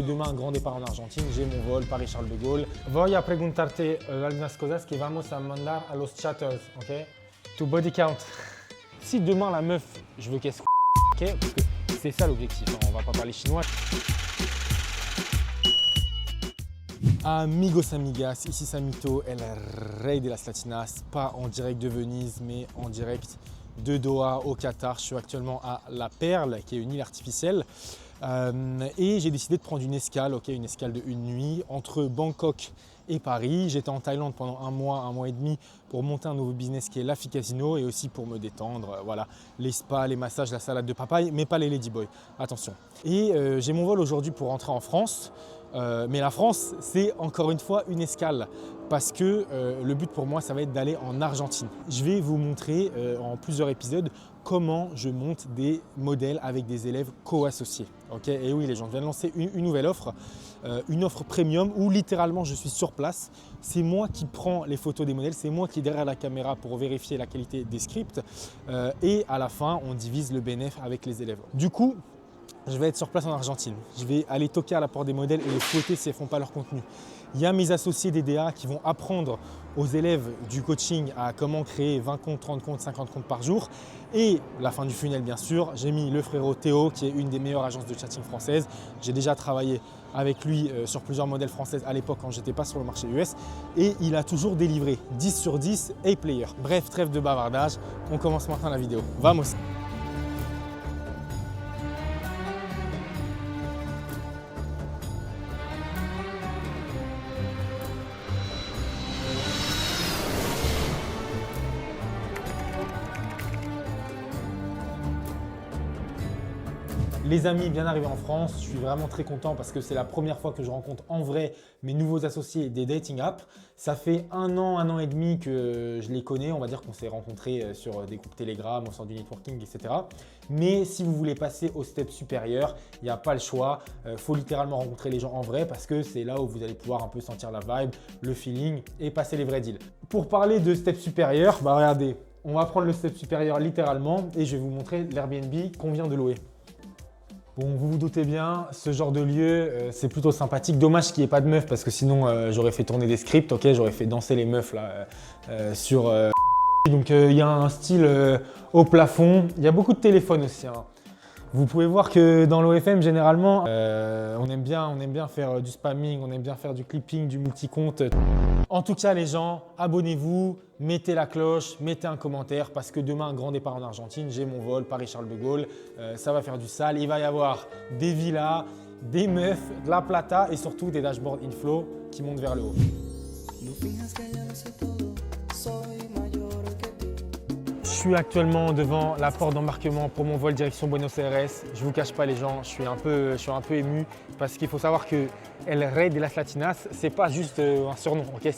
Demain, un grand départ en Argentine, j'ai mon vol Paris-Charles de Gaulle. Voy a preguntarte algunas cosas que vamos a mandar a los chatters, ok? To body count. Si demain la meuf, je veux qu'elle se ok? Parce que c'est ça l'objectif, hein, on va pas parler chinois. Amigos, amigas, ici Samito, el rey de las latinas, pas en direct de Venise, mais en direct de Doha au Qatar. Je suis actuellement à La Perle, qui est une île artificielle. Et j'ai décidé de prendre une escale, une escale de une nuit entre Bangkok et Paris. J'étais en Thaïlande pendant un mois et demi pour monter un nouveau business qui est l'Afi Casino et aussi pour me détendre. Voilà, les spas, les massages, la salade de papaye, mais pas les ladyboys, attention. Et j'ai mon vol aujourd'hui pour rentrer en France. Mais la France, c'est encore une fois une escale parce que le but pour moi, ça va être d'aller en Argentine. Je vais vous montrer en plusieurs épisodes comment je monte des modèles avec des élèves co-associés. Okay, et oui, les gens, je viens de lancer une nouvelle offre, une offre premium où littéralement je suis sur place. C'est moi qui prends les photos des modèles, c'est moi qui est derrière la caméra pour vérifier la qualité des scripts et à la fin, on divise le bénéfice avec les élèves. Du coup, je vais être sur place en Argentine. Je vais aller toquer à la porte des modèles et les fouetter si elles ne font pas leur contenu. Il y a mes associés DDA qui vont apprendre aux élèves du coaching à comment créer 20 comptes, 30 comptes, 50 comptes par jour. Et la fin du funnel, bien sûr, j'ai mis le frérot Théo qui est une des meilleures agences de chatting françaises. J'ai déjà travaillé avec lui sur plusieurs modèles françaises à l'époque quand je n'étais pas sur le marché US. Et il a toujours délivré 10 sur 10 A-player. Bref, trêve de bavardage. On commence maintenant la vidéo. Vamos! Les amis, bien arrivé en France, je suis vraiment très content parce que c'est la première fois que je rencontre en vrai mes nouveaux associés des dating apps. Ça fait un an et demi que je les connais, on va dire qu'on s'est rencontrés sur des groupes Telegram, au sein du networking, etc. Mais si vous voulez passer au step supérieur, il n'y a pas le choix. Il faut littéralement rencontrer les gens en vrai parce que c'est là où vous allez pouvoir un peu sentir la vibe, le feeling et passer les vrais deals. Pour parler de step supérieur, regardez, on va prendre le step supérieur littéralement et je vais vous montrer l'Airbnb qu'on vient de louer. Bon, vous vous doutez bien, ce genre de lieu, c'est plutôt sympathique. Dommage qu'il n'y ait pas de meufs parce que sinon, j'aurais fait tourner des scripts, ok, j'aurais fait danser les meufs là sur… Donc, il y a un style au plafond. Il y a beaucoup de téléphones aussi, hein. Vous pouvez voir que dans l'OFM, généralement, on aime bien faire du spamming, on aime bien faire du clipping, du multi-compte. En tout cas, les gens, abonnez-vous, mettez la cloche, mettez un commentaire parce que demain, un grand départ en Argentine, j'ai mon vol Paris-Charles de Gaulle. Ça va faire du sale. Il va y avoir des villas, des meufs, de la plata et surtout des dashboards inflow qui montent vers le haut. Je suis actuellement devant la porte d'embarquement pour mon vol direction Buenos Aires. Je ne vous cache pas les gens, je suis un peu ému parce qu'il faut savoir que El Rey de las Latinas, ce n'est pas juste un surnom. Okay,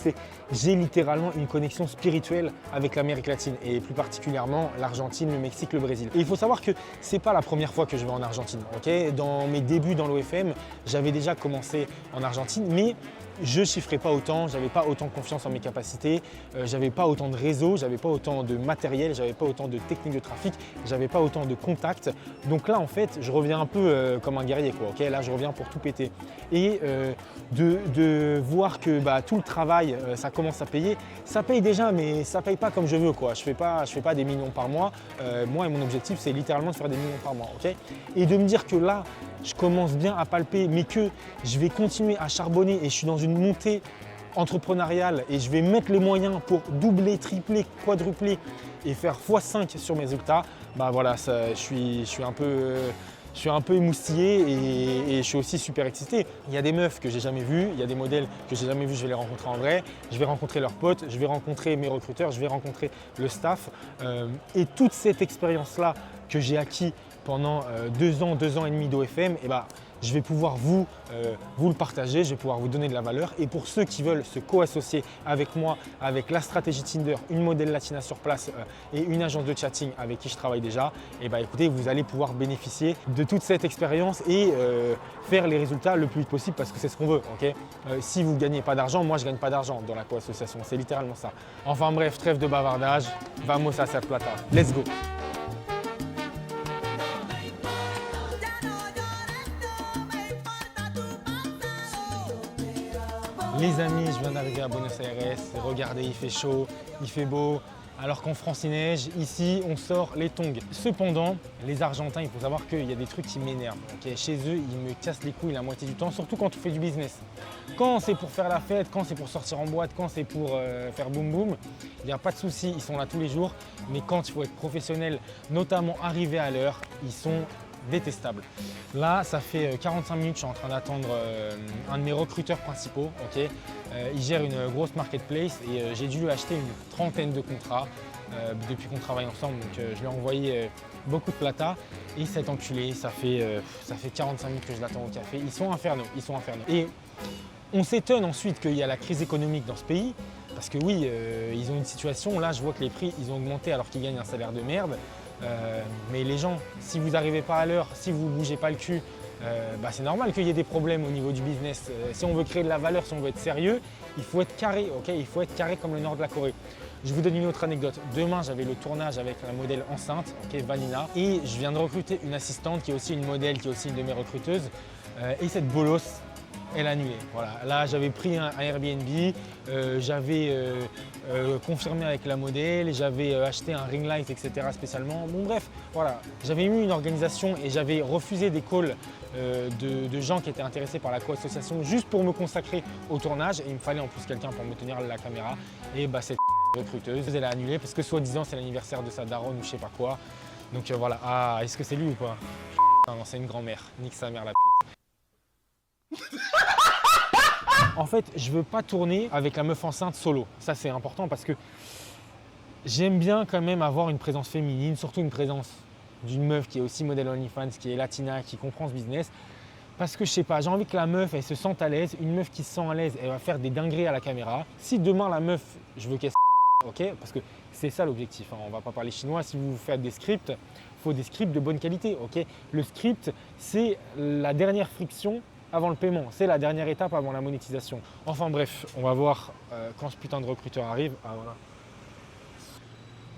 j'ai littéralement une connexion spirituelle avec l'Amérique latine et plus particulièrement l'Argentine, le Mexique, le Brésil. Et il faut savoir que ce n'est pas la première fois que je vais en Argentine. Okay, dans mes débuts dans l'OFM, j'avais déjà commencé en Argentine, mais je ne chiffrais pas autant, je n'avais pas autant confiance en mes capacités, je n'avais pas autant de réseau, je n'avais pas autant de matériel, je n'avais pas autant de techniques de trafic, je n'avais pas autant de contacts. Donc là, en fait, je reviens un peu comme un guerrier, quoi. Okay, là, je reviens pour tout péter. Et de voir que tout le travail, ça commence à payer. Ça paye déjà, mais ça ne paye pas comme je veux, quoi. Je fais pas des millions par mois. Moi, mon objectif, c'est littéralement de faire des millions par mois. Okay, et de me dire que là, je commence bien à palper, mais que je vais continuer à charbonner et je suis dans une montée entrepreneuriale et je vais mettre les moyens pour doubler, tripler, quadrupler et faire x5 sur mes résultats, voilà, je suis un peu émoustillé et je suis aussi super excité. Il y a des meufs que j'ai jamais vues, il y a des modèles que j'ai jamais vus, je vais les rencontrer en vrai, je vais rencontrer leurs potes, je vais rencontrer mes recruteurs, je vais rencontrer le staff et toute cette expérience-là que j'ai acquis pendant 2 ans et demi d'OFM, je vais pouvoir vous le partager, je vais pouvoir vous donner de la valeur. Et pour ceux qui veulent se co-associer avec moi, avec la stratégie Tinder, une modèle latina sur place et une agence de chatting avec qui je travaille déjà, écoutez, vous allez pouvoir bénéficier de toute cette expérience et faire les résultats le plus vite possible parce que c'est ce qu'on veut. Okay, si vous ne gagnez pas d'argent, moi je ne gagne pas d'argent dans la co-association, c'est littéralement ça. Enfin bref, trêve de bavardage, vamos a hacer plata. Let's go! Les amis, je viens d'arriver à Buenos Aires. Regardez, il fait chaud, il fait beau. Alors qu'en France, il neige. Ici, on sort les tongs. Cependant, les Argentins, il faut savoir qu'il y a des trucs qui m'énervent. Okay, chez eux, ils me cassent les couilles la moitié du temps, surtout quand on fait du business. Quand c'est pour faire la fête, quand c'est pour sortir en boîte, quand c'est pour faire boum boum, il n'y a pas de souci, ils sont là tous les jours. Mais quand il faut être professionnel, notamment arriver à l'heure, ils sont détestables. Là, ça fait 45 minutes, je suis en train d'attendre un de mes recruteurs principaux. Okay, il gère une grosse marketplace et j'ai dû lui acheter une trentaine de contrats depuis qu'on travaille ensemble. Donc je lui ai envoyé beaucoup de plata et cet enculé, ça fait 45 minutes que je l'attends au café. Ils sont infernaux, ils sont infernaux. Et on s'étonne ensuite qu'il y a la crise économique dans ce pays parce que oui, ils ont une situation, là je vois que les prix ils ont augmenté alors qu'ils gagnent un salaire de merde. Mais les gens, si vous n'arrivez pas à l'heure, si vous ne bougez pas le cul, c'est normal qu'il y ait des problèmes au niveau du business. Si on veut créer de la valeur, si on veut être sérieux, il faut être carré, okay, il faut être carré comme le nord de la Corée. Je vous donne une autre anecdote. Demain, j'avais le tournage avec la modèle enceinte, okay, Vanina, et je viens de recruter une assistante qui est aussi une modèle, qui est aussi une de mes recruteuses. Et cette bolosse, elle a annulé. Voilà. Là, j'avais pris un Airbnb, j'avais confirmé avec la modèle, j'avais acheté un ring light, etc. spécialement. Bon bref, voilà. J'avais mis une organisation et j'avais refusé des calls de gens qui étaient intéressés par la co-association juste pour me consacrer au tournage. Et il me fallait en plus quelqu'un pour me tenir la caméra. Et cette recruteuse, elle a annulé parce que soi-disant c'est l'anniversaire de sa daronne ou je sais pas quoi. Donc voilà. Ah, est-ce que c'est lui ou pas? Non, c'est une grand-mère. Nique sa mère la pute. En fait, je veux pas tourner avec la meuf enceinte solo. Ça, c'est important parce que j'aime bien quand même avoir une présence féminine, surtout une présence d'une meuf qui est aussi modèle OnlyFans, qui est latina, qui comprend ce business. Parce que je sais pas, j'ai envie que la meuf, elle se sente à l'aise. Une meuf qui se sent à l'aise, elle va faire des dingueries à la caméra. Si demain la meuf, je veux qu'elle ok, parce que c'est ça l'objectif. Hein. On va pas parler chinois. Si vous faites des scripts, il faut des scripts de bonne qualité. Ok, le script, c'est la dernière friction avant le paiement. C'est la dernière étape avant la monétisation. Enfin bref, on va voir quand ce putain de recruteur arrive. Ah voilà.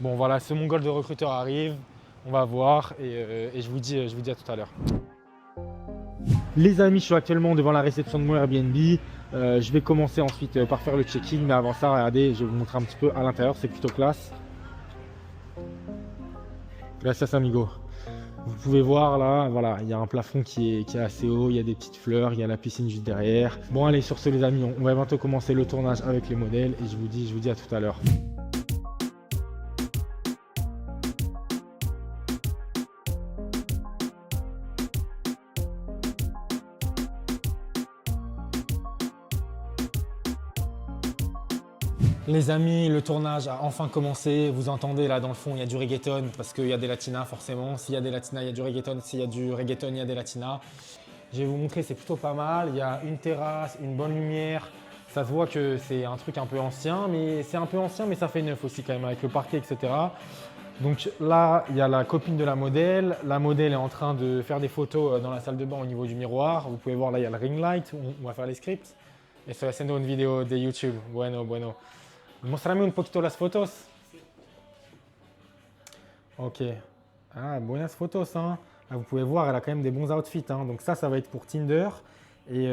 Bon voilà, ce mongol de recruteur arrive. On va voir et je vous dis à tout à l'heure. Les amis, je suis actuellement devant la réception de mon Airbnb. Je vais commencer ensuite par faire le check-in. Mais avant ça, regardez, je vais vous montrer un petit peu à l'intérieur. C'est plutôt classe. Gracias amigo. Vous pouvez voir là, voilà, il y a un plafond qui est assez haut, il y a des petites fleurs, il y a la piscine juste derrière. Bon allez, sur ce les amis, on va bientôt commencer le tournage avec les modèles et je vous dis à tout à l'heure. Les amis, le tournage a enfin commencé. Vous entendez là dans le fond, il y a du reggaeton parce qu'il y a des latinas forcément. S'il y a des latinas, il y a du reggaeton. S'il y a du reggaeton, il y a des latinas. Je vais vous montrer, c'est plutôt pas mal. Il y a une terrasse, une bonne lumière. Ça se voit que c'est un truc un peu ancien, mais c'est un peu ancien, mais ça fait neuf aussi quand même avec le parquet, etc. Donc là, il y a la copine de la modèle. La modèle est en train de faire des photos dans la salle de bain au niveau du miroir. Vous pouvez voir là, il y a le ring light. On va faire les scripts. Estoy haciendo une vidéo de YouTube. Bueno. Mostrame un poquito las fotos. Ok. Ah, buenas photos. Hein. Là, vous pouvez voir, elle a quand même des bons outfits. Hein. Donc ça va être pour Tinder. Et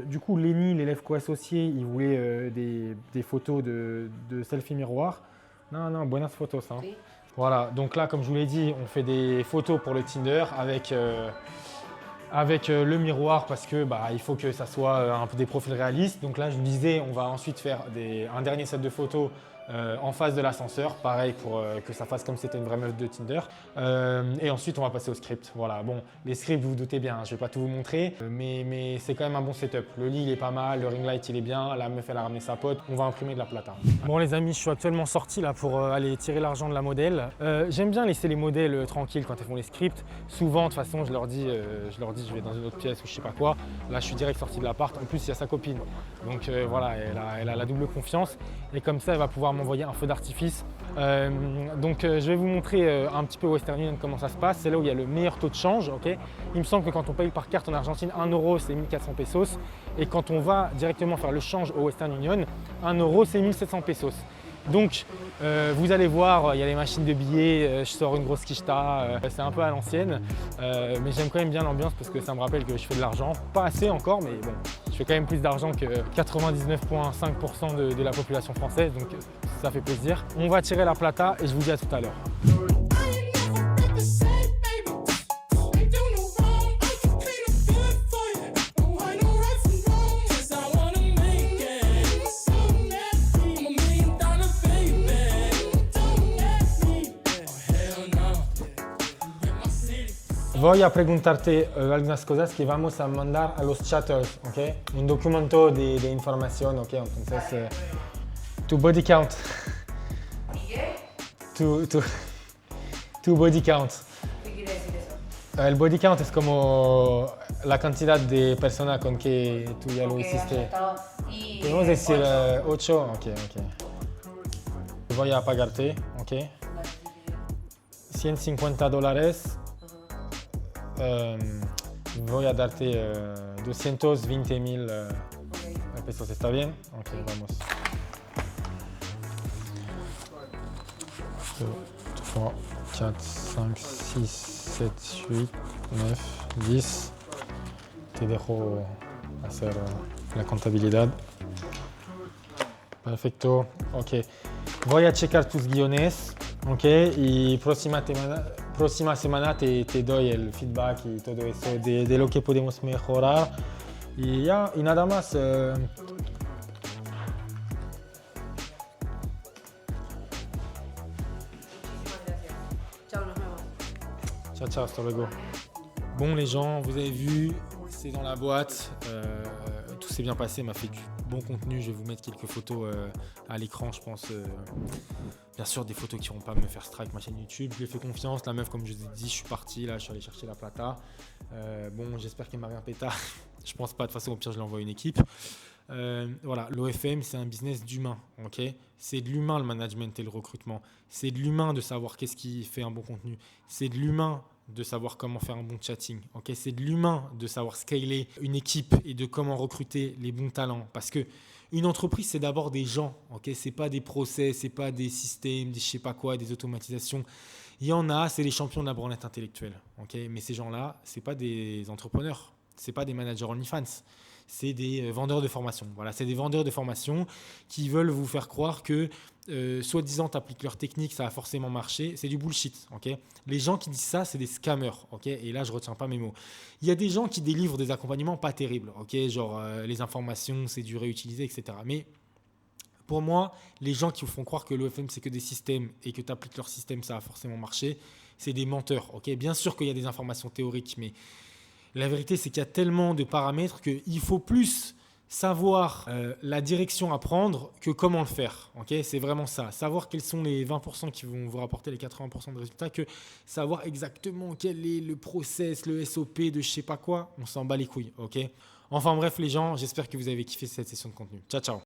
du coup, Lenny, l'élève co-associé, il voulait des photos de selfie miroir. Non, buenas photos. Hein. Oui. Voilà, donc là, comme je vous l'ai dit, on fait des photos pour le Tinder avec le miroir parce que il faut que ça soit un peu des profils réalistes. Donc là, je me disais, on va ensuite faire un dernier set de photos en face de l'ascenseur, pareil pour que ça fasse comme si c'était une vraie meuf de Tinder. Et ensuite, on va passer au script. Voilà, bon, les scripts, vous vous doutez bien, je ne vais pas tout vous montrer, mais c'est quand même un bon setup. Le lit, il est pas mal, le ring light, il est bien, la meuf, elle a ramené sa pote, on va imprimer de la plata. Bon les amis, je suis actuellement sorti là pour aller tirer l'argent de la modèle. J'aime bien laisser les modèles tranquilles quand elles font les scripts. Souvent, de toute façon, je leur dis, je vais dans une autre pièce ou je sais pas quoi. Là, je suis direct sorti de l'appart. En plus, il y a sa copine. Donc voilà, elle a la double confiance. Et comme ça, elle va pouvoir m'envoyer un feu d'artifice. Donc je vais vous montrer un petit peu au Western Union comment ça se passe. C'est là où il y a le meilleur taux de change. Okay, il me semble que quand on paye par carte en Argentine, 1 euro c'est 1400 pesos. Et quand on va directement faire le change au Western Union, 1 euro c'est 1700 pesos. Donc, vous allez voir, il y a les machines de billets, je sors une grosse quicheta, c'est un peu à l'ancienne, mais j'aime quand même bien l'ambiance parce que ça me rappelle que je fais de l'argent. Pas assez encore, mais bon, je fais quand même plus d'argent que 99,5% de la population française, donc ça fait plaisir. On va tirer la plata et je vous dis à tout à l'heure. Voy a preguntarte algunas cosas que vamos a mandar a los chatters, ¿ok? Un documento de información, ¿ok? Entonces, tu body count. Tu body count. ¿Qué quiere decir eso? El body count es como la cantidad de personas con que tú ya lo Ok, hiciste. estado y Podemos decir 8. 8, ok. Voy a pagarte, ¿ok? $150. Voy a darte 220,000 pesos, ¿está bien? Ok, vamos. 2, 3, 4, 5, 6, 7, 8, 9, 10. Te dejo hacer la contabilidad. Perfecto, ok. Voy a checar tus guiones, ok, y próxima semana te doy el feedback y todo eso de lo que podemos mejorar. Y ya, y nada más. Muchísimas gracias. Chao, nos vemos. Ciao, ciao, hasta luego. Bon les gens, vous avez vu, c'est dans la boîte. Tout s'est bien passé, m'a fait du bon contenu. Je vais vous mettre quelques photos à l'écran, je pense. Bien sûr, des photos qui ne vont pas me faire strike ma chaîne YouTube. Je lui ai fait confiance. La meuf, comme je vous ai dit, je suis parti. Là, je suis allé chercher la plata. Bon, j'espère qu'elle m'a rien péta. Je pense pas. De toute façon, au pire, je l'envoie une équipe. Voilà, l'OFM, c'est un business d'humain. Okay, c'est de l'humain le management et le recrutement. C'est de l'humain de savoir qu'est-ce qui fait un bon contenu. C'est de l'humain de savoir comment faire un bon chatting. Okay, c'est de l'humain de savoir scaler une équipe et de comment recruter les bons talents. Parce que une entreprise, c'est d'abord des gens. Okay, c'est pas des process, c'est pas des systèmes, des je sais pas quoi, des automatisations. Il y en a, c'est les champions de la branlette intellectuelle. Okay, mais ces gens-là, c'est pas des entrepreneurs, c'est pas des managers OnlyFans. C'est des vendeurs de formation. Voilà, c'est des vendeurs de formation qui veulent vous faire croire que soi-disant t'appliques leur technique, ça va forcément marcher. C'est du bullshit. Okay, les gens qui disent ça, c'est des scammers. Okay, et là, je ne retiens pas mes mots. Il y a des gens qui délivrent des accompagnements pas terribles. Okay, genre les informations, c'est du réutilisé, etc. Mais pour moi, les gens qui vous font croire que l'OFM, c'est que des systèmes et que tu appliques leur système, ça va forcément marcher, c'est des menteurs. Okay, bien sûr qu'il y a des informations théoriques, mais la vérité, c'est qu'il y a tellement de paramètres qu'il faut plus savoir la direction à prendre que comment le faire. Okay, c'est vraiment ça. Savoir quels sont les 20% qui vont vous rapporter les 80% de résultats, que savoir exactement quel est le process, le SOP de je sais pas quoi, on s'en bat les couilles. Okay, enfin bref les gens, j'espère que vous avez kiffé cette session de contenu. Ciao, ciao.